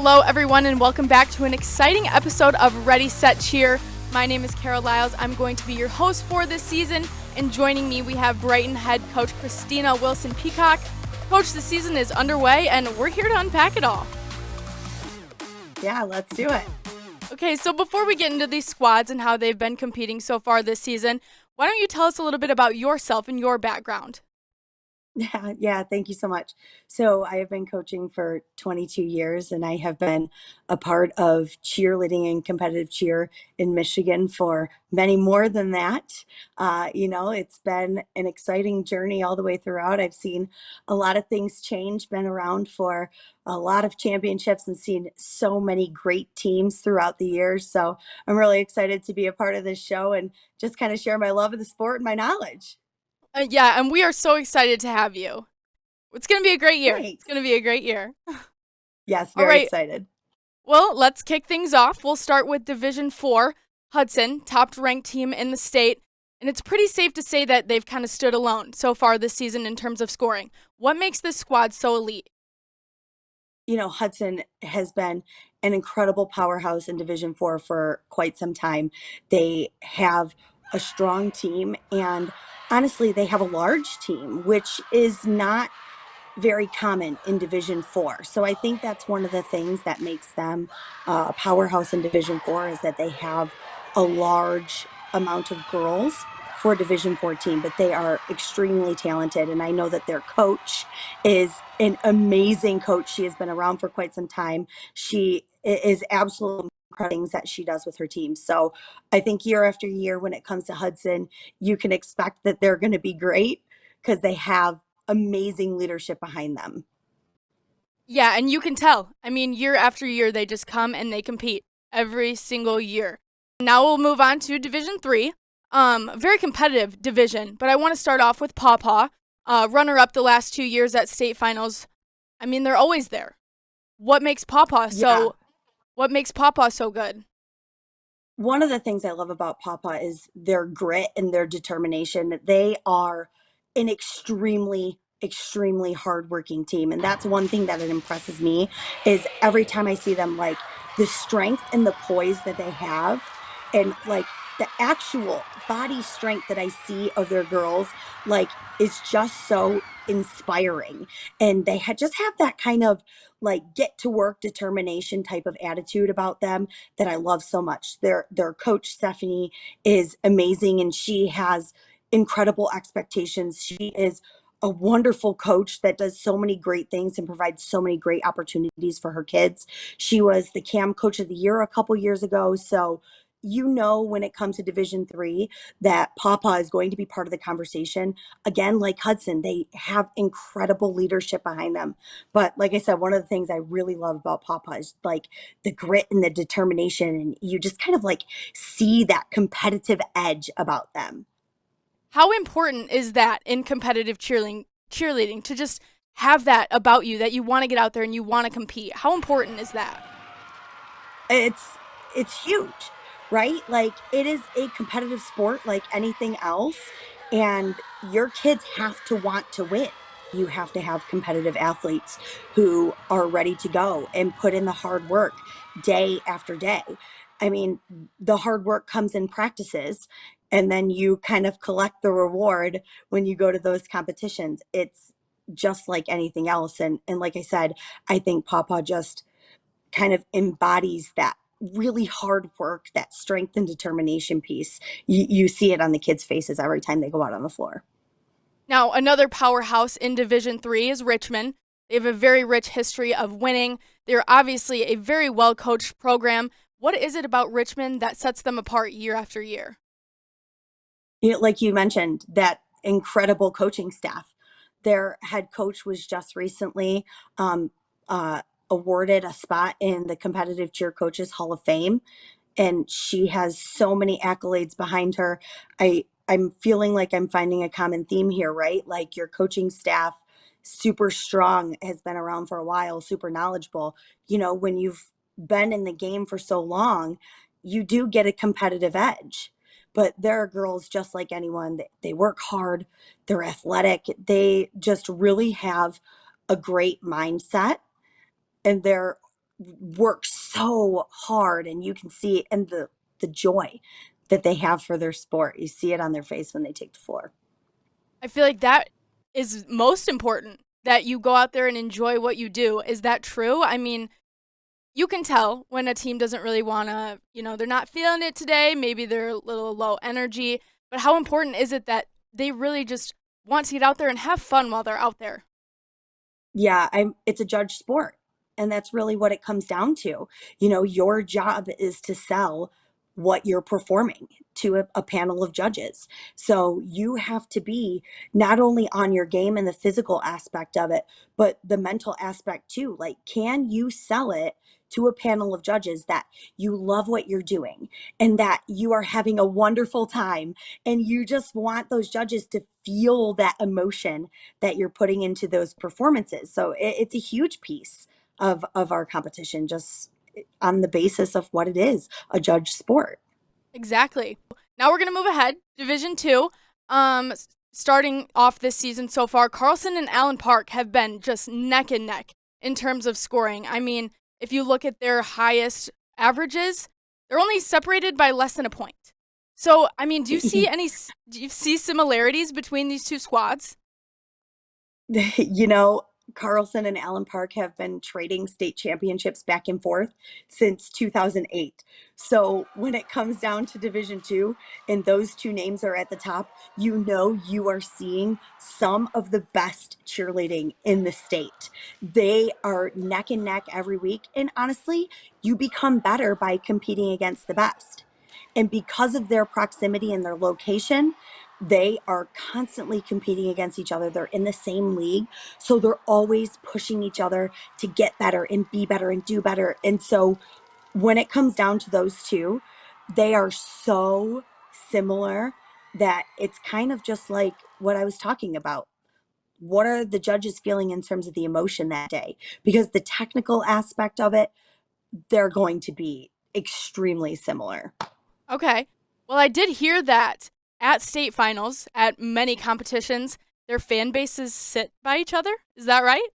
Hello, everyone, and welcome back to an exciting episode of Ready, Set, Cheer. My name is Liles. I'm going to be your host for this season, and joining me, we have Brighton head coach Christina Wilson-Peacock. Coach, the season is underway, and we're here to unpack it all. Yeah, let's do it. Okay, so before we get into these squads and how they've been competing so far this season, why don't you tell us a little bit about yourself and your background? Yeah, thank you so much. So I have been coaching for 22 years and I have been a part of cheerleading and competitive cheer in Michigan for many more than that. It's been an exciting journey all the way throughout. I've seen a lot of things change, been around for a lot of championships and seen so many great teams throughout the years. So I'm really excited to be a part of this show and just kind of share my love of the sport and my knowledge. Yeah, and we are so excited to have you. It's going to be a great year. It's Thanks. going to be a great year. Yes, All very right, excited. well, let's kick things off. We'll start with Division 4, Hudson, top-ranked team in the state. And it's pretty safe to say that they've kind of stood alone so far this season in terms of scoring. What makes this squad so elite? Hudson has been an incredible powerhouse in Division 4 for quite some time. They have a strong team, and honestly, they have a large team, which is not very common in Division 4. So I think that's one of the things that makes them a powerhouse in Division 4 is that they have a large amount of girls for a Division 4 team, but they are extremely talented. And I know that their coach is an amazing coach. She has been around for quite some time. She is absolutely incredible things that she does with her team. So I think year after year, when it comes to Hudson, you can expect that they're going to be great because they have amazing leadership behind them. Yeah, and you can tell. I mean, year after year, they just come and they compete every single year. Now we'll move on to Division 3. A very competitive division, but I want to start off with Paw Paw, runner-up the last 2 years at state finals. I mean, they're always there. What makes Paw Paw Yeah. so good? One of the things I love about Papa is their grit and their determination. They are an extremely hardworking team. And that's one thing that it impresses me is every time I see them, like the strength and the poise that they have and like the actual body strength that I see of their girls, like is just so inspiring. And they just have that kind of like get to work determination type of attitude about them that I love so much. Their coach Stephanie is amazing and she has incredible expectations. She is a wonderful coach that does so many great things and provides so many great opportunities for her kids. She was the CAM coach of the year a couple years ago, so when it comes to Division 3 that Papa is going to be part of the conversation. Again, like Hudson, they have incredible leadership behind them. But like I said, one of the things I really love about Papa is like the grit and the determination, and you just kind of like see that competitive edge about them. How important is that in competitive cheerleading to just have that about you that you want to get out there and you want to compete? How important is that? It's huge, right? Like it is a competitive sport like anything else, and your kids have to want to win. You have to have competitive athletes who are ready to go and put in the hard work day after day. I mean, the hard work comes in practices, and then you kind of collect the reward when you go to those competitions. It's just like anything else. And like I said, I think Papa just kind of embodies that really hard work, that strength and determination piece. You see it on the kids' faces every time they go out on the floor. Now, another powerhouse in Division 3 is Richmond. They have a very rich history of winning. They're obviously a very well-coached program. What is it about Richmond that sets them apart year after year? Like you mentioned, that incredible coaching staff. Their head coach was just recently um, uh, awarded a spot in the Competitive Cheer Coaches Hall of Fame, and she has so many accolades behind her. I'm feeling like I'm finding a common theme here, right? Like your coaching staff, super strong, has been around for a while, super knowledgeable. When you've been in the game for so long, you do get a competitive edge. But there are girls just like anyone. They work hard, they're athletic, they just really have a great mindset, and they're work so hard, and you can see it, and the joy that they have for their sport. You see it on their face when they take the floor. I feel like that is most important, that you go out there and enjoy what you do. Is that true? I mean, you can tell when a team doesn't really want to, they're not feeling it today. Maybe they're a little low energy. But how important is it that they really just want to get out there and have fun while they're out there? Yeah, it's a judge sport. And that's really what it comes down to. Your job is to sell what you're performing to a panel of judges. So you have to be not only on your game and the physical aspect of it, but the mental aspect too. Like, can you sell it to a panel of judges that you love what you're doing and that you are having a wonderful time, and you just want those judges to feel that emotion that you're putting into those performances. So it's a huge piece of our competition, just on the basis of what it is, a judge sport. Exactly. Now we're going to move ahead. Division 2. Starting off this season so far, Carlson and Allen Park have been just neck and neck in terms of scoring. I mean, if you look at their highest averages, they're only separated by less than a point. So, I mean, do you see similarities between these two squads? you know, Carlson and Allen Park have been trading state championships back and forth since 2008. So when it comes down to Division Two, and those two names are at the top, you are seeing some of the best cheerleading in the state. They are neck and neck every week. And honestly, you become better by competing against the best. And because of their proximity and their location, they are constantly competing against each other. They're in the same league. So they're always pushing each other to get better and be better and do better. And so when it comes down to those two, they are so similar that it's kind of just like what I was talking about. What are the judges feeling in terms of the emotion that day? Because the technical aspect of it, they're going to be extremely similar. Okay. Well, I did hear that at state finals, at many competitions, their fan bases sit by each other. Is that right?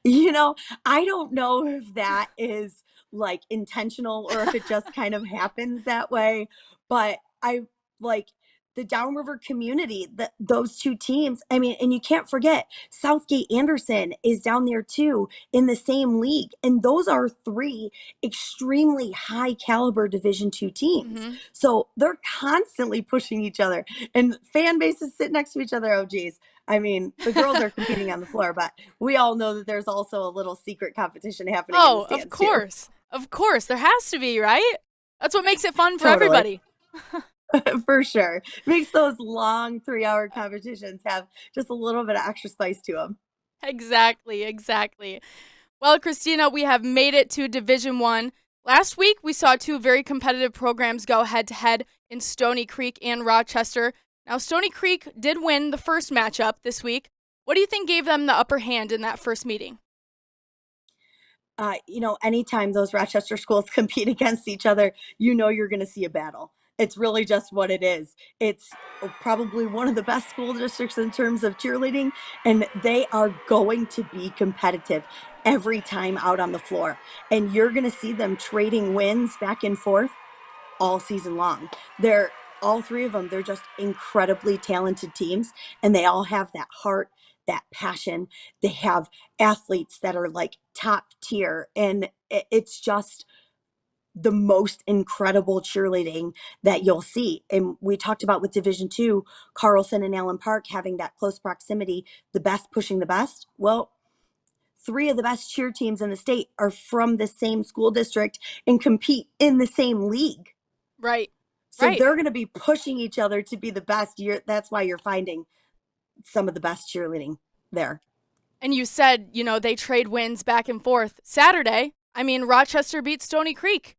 You know, I don't know if that is like intentional or if it just kind of happens that way, but I like the downriver community, those two teams. I mean, and you can't forget Southgate Anderson is down there too in the same league. And those are three extremely high caliber Division two teams. Mm-hmm. So they're constantly pushing each other, and fan bases sit next to each other. Oh geez. I mean, the girls are competing on the floor, but we all know that there's also a little secret competition happening in the Oh, of stands too. course. Of course. There has to be, right? That's what makes it fun for Totally. everybody. For sure. Makes those long 3-hour competitions have just a little bit of extra spice to them. Exactly, exactly. Well, Christina, we have made it to Division 1. Last week, we saw two very competitive programs go head to head in Stony Creek and Rochester. Now, Stony Creek did win the first matchup this week. What do you think gave them the upper hand in that first meeting? Anytime those Rochester schools compete against each other, you're going to see a battle. It's really just what it is. It's probably one of the best school districts in terms of cheerleading, and they are going to be competitive every time out on the floor. And you're going to see them trading wins back and forth all season long. They're all three of them, they're just incredibly talented teams, and they all have that heart, that passion. They have athletes that are like top tier, and it's just the most incredible cheerleading that you'll see. And we talked about with Division 2, Carlson and Allen Park having that close proximity, the best pushing the best. Well, three of the best cheer teams in the state are from the same school district and compete in the same league. Right, So right. they're going to be pushing each other to be the best. That's why you're finding some of the best cheerleading there. And you said, they trade wins back and forth. Saturday, I mean, Rochester beat Stony Creek.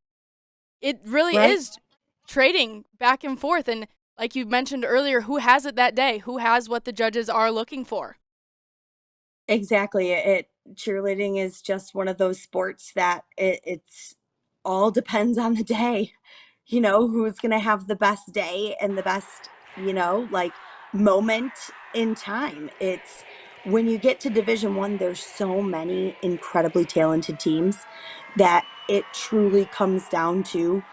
It really Right? is trading back and forth. And like you mentioned earlier, who has it that day? Who has what the judges are looking for? Exactly. It cheerleading is just one of those sports that it's all depends on the day. Who's going to have the best day and the best, like moment in time. It's when you get to Division One, there's so many incredibly talented teams that it truly comes down to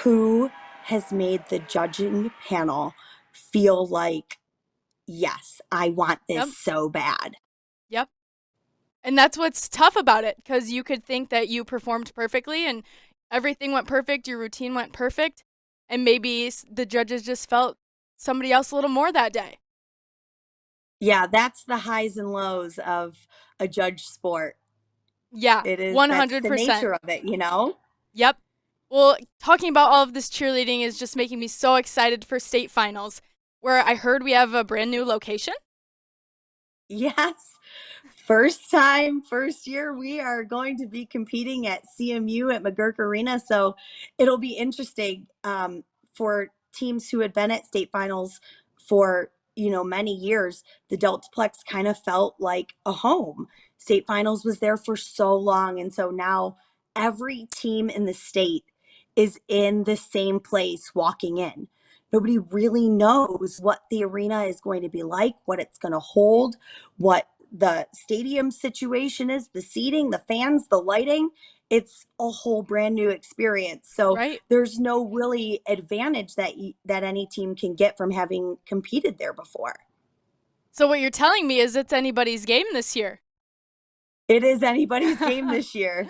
who has made the judging panel feel like, yes, I want this Yep. so bad. Yep. And that's what's tough about it, because you could think that you performed perfectly and everything went perfect, your routine went perfect, and maybe the judges just felt somebody else a little more that day. Yeah, that's the highs and lows of a judge sport. Yeah, That's the 100%. nature of it, you know? Yep. Well, talking about all of this cheerleading is just making me so excited for state finals, where I heard we have a brand new location. Yes. First time, first year, we are going to be competing at CMU at McGurk Arena. So it'll be interesting for teams who had been at state finals for, many years. The Deltaplex kind of felt like a home. State finals was there for so long. And so now every team in the state is in the same place walking in. Nobody really knows what the arena is going to be like, what it's going to hold, what the stadium situation is, the seating, the fans, the lighting. It's a whole brand new experience. So Right. there's no really advantage that any team can get from having competed there before. So what you're telling me is it's anybody's game this year. It is anybody's game this year.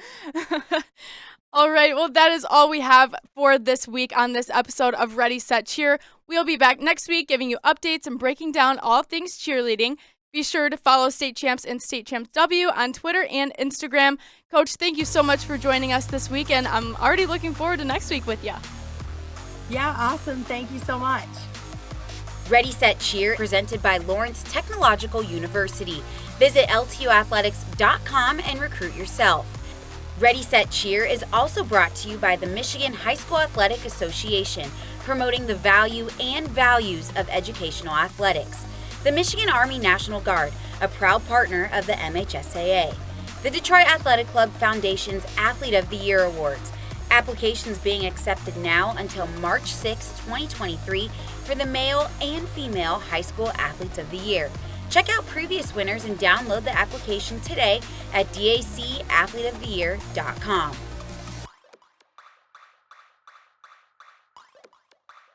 All right, well, that is all we have for this week on this episode of Ready, Set, Cheer. We'll be back next week giving you updates and breaking down all things cheerleading. Be sure to follow State Champs and State Champs W on Twitter and Instagram. Coach, thank you so much for joining us this week, and I'm already looking forward to next week with you. Yeah, awesome. Thank you so much. Ready, Set, Cheer, presented by Lawrence Technological University. Visit ltuathletics.com and recruit yourself. Ready, Set, Cheer is also brought to you by the Michigan High School Athletic Association, promoting the value and values of educational athletics. The Michigan Army National Guard, a proud partner of the MHSAA. The Detroit Athletic Club Foundation's Athlete of the Year Awards. Applications being accepted now until March 6, 2023 for the male and female high school athletes of the year. Check out previous winners and download the application today at dacathleteoftheyear.com.